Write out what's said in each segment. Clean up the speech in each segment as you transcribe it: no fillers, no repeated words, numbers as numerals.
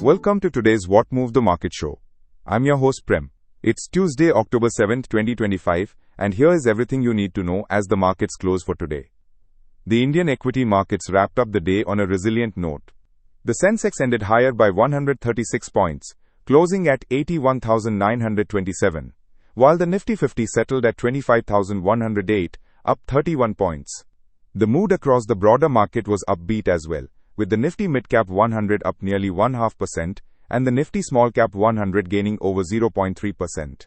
Welcome to today's What Moved the Market show. I'm your host Prem. It's Tuesday, October 7th, 2025, and here is everything you need to know as the markets close for today. The Indian equity markets wrapped up the day on a resilient note. The Sensex ended higher by 136 points, closing at 81,927, while the Nifty 50 settled at 25,108, up 31 points. The mood across the broader market was upbeat as well, with the Nifty Midcap 100 up nearly 0.5% and the Nifty Smallcap 100 gaining over 0.3%.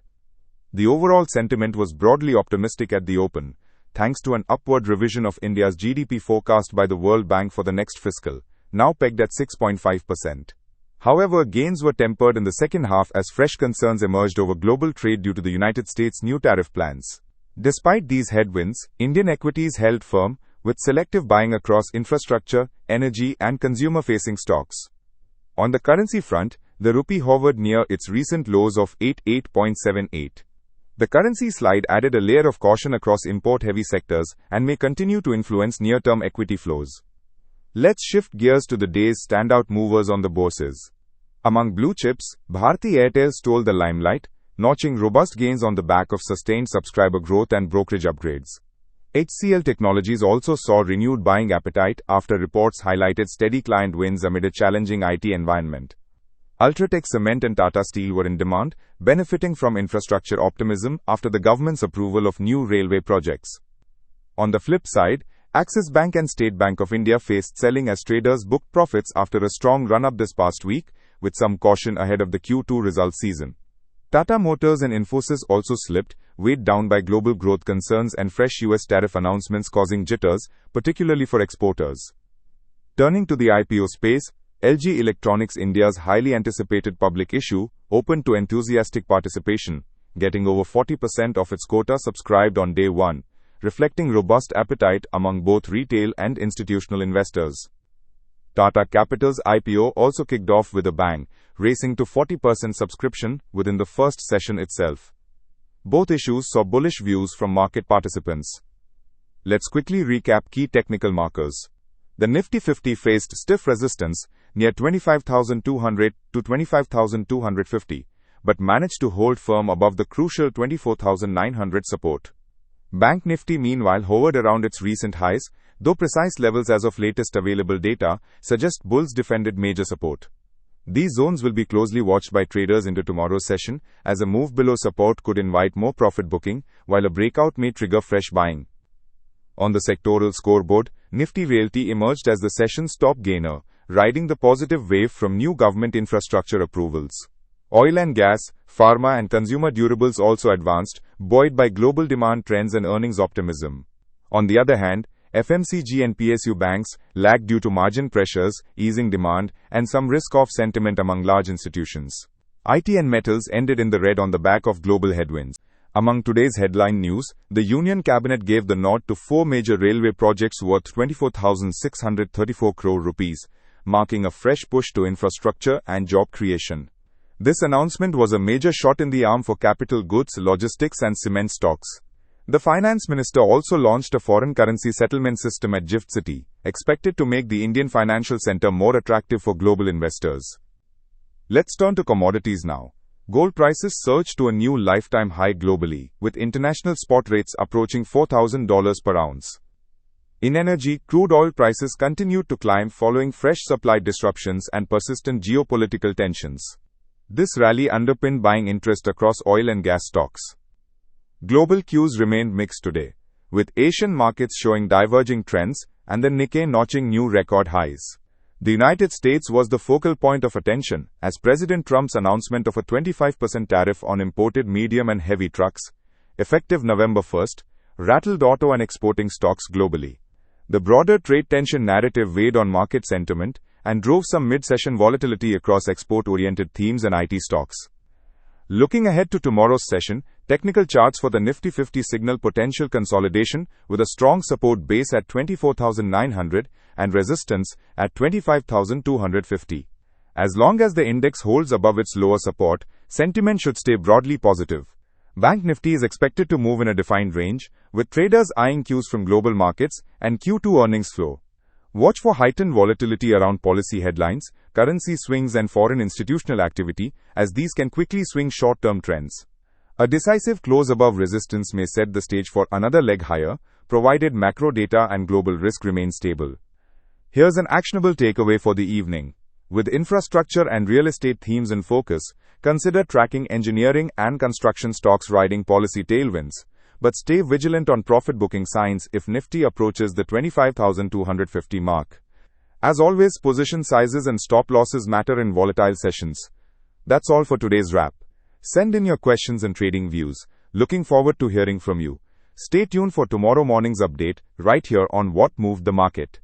The overall sentiment was broadly optimistic at the open, thanks to an upward revision of India's GDP forecast by the World Bank for the next fiscal, now pegged at 6.5%. However, gains were tempered in the second half as fresh concerns emerged over global trade due to the United States' new tariff plans. Despite these headwinds, Indian equities held firm, with selective buying across infrastructure, energy, and consumer-facing stocks. On the currency front, the rupee hovered near its recent lows of 88.78. The currency slide added a layer of caution across import-heavy sectors and may continue to influence near-term equity flows. Let's shift gears to the day's standout movers on the bourses. Among blue chips, Bharti Airtel stole the limelight, notching robust gains on the back of sustained subscriber growth and brokerage upgrades. HCL Technologies also saw renewed buying appetite after reports highlighted steady client wins amid a challenging IT environment. UltraTech Cement and Tata Steel were in demand, benefiting from infrastructure optimism after the government's approval of new railway projects. On the flip side, Axis Bank and State Bank of India faced selling as traders booked profits after a strong run-up this past week, with some caution ahead of the Q2 results season. Tata Motors and Infosys also slipped, weighed down by global growth concerns and fresh US tariff announcements causing jitters, particularly for exporters. Turning to the IPO space, LG Electronics India's highly anticipated public issue opened to enthusiastic participation, getting over 40% of its quota subscribed on day one, reflecting robust appetite among both retail and institutional investors. Tata Capital's IPO also kicked off with a bang, racing to 40% subscription within the first session itself. Both issues saw bullish views from market participants. Let's quickly recap key technical markers. The Nifty 50 faced stiff resistance near 25,200 to 25,250, but managed to hold firm above the crucial 24,900 support. Bank Nifty meanwhile hovered around its recent highs, though precise levels as of latest available data suggest bulls defended major support. These zones will be closely watched by traders into tomorrow's session, as a move below support could invite more profit booking, while a breakout may trigger fresh buying. On the sectoral scoreboard, Nifty Realty emerged as the session's top gainer, riding the positive wave from new government infrastructure approvals. Oil and gas, pharma and consumer durables also advanced, buoyed by global demand trends and earnings optimism. On the other hand, FMCG and PSU banks lagged due to margin pressures, easing demand, and some risk-off sentiment among large institutions. IT and metals ended in the red on the back of global headwinds. Among today's headline news, the Union Cabinet gave the nod to 4 major railway projects worth 24,634 crore rupees, marking a fresh push to infrastructure and job creation. This announcement was a major shot in the arm for capital goods, logistics and cement stocks. The finance minister also launched a foreign currency settlement system at GIFT City, expected to make the Indian financial center more attractive for global investors. Let's turn to commodities now. Gold prices surged to a new lifetime high globally, with international spot rates approaching $4,000 per ounce. In energy, crude oil prices continued to climb following fresh supply disruptions and persistent geopolitical tensions. This rally underpinned buying interest across oil and gas stocks. Global cues remained mixed today, with Asian markets showing diverging trends and the Nikkei notching new record highs. The United States was the focal point of attention, as President Trump's announcement of a 25% tariff on imported medium and heavy trucks, effective November 1st, rattled auto and exporting stocks globally. The broader trade tension narrative weighed on market sentiment and drove some mid-session volatility across export-oriented themes and IT stocks. Looking ahead to tomorrow's session, technical charts for the Nifty 50 signal potential consolidation with a strong support base at 24,900 and resistance at 25,250. As long as the index holds above its lower support, sentiment should stay broadly positive. Bank Nifty is expected to move in a defined range, with traders eyeing cues from global markets and Q2 earnings flow. Watch for heightened volatility around policy headlines, currency swings and foreign institutional activity, as these can quickly swing short-term trends. A decisive close above resistance may set the stage for another leg higher, provided macro data and global risk remain stable. Here's an actionable takeaway for the evening. With infrastructure and real estate themes in focus, consider tracking engineering and construction stocks riding policy tailwinds, but stay vigilant on profit booking signs if Nifty approaches the 25,250 mark. As always, position sizes and stop losses matter in volatile sessions. That's all for today's wrap. Send in your questions and trading views. Looking forward to hearing from you. Stay tuned for tomorrow morning's update, right here on What Moved the Market.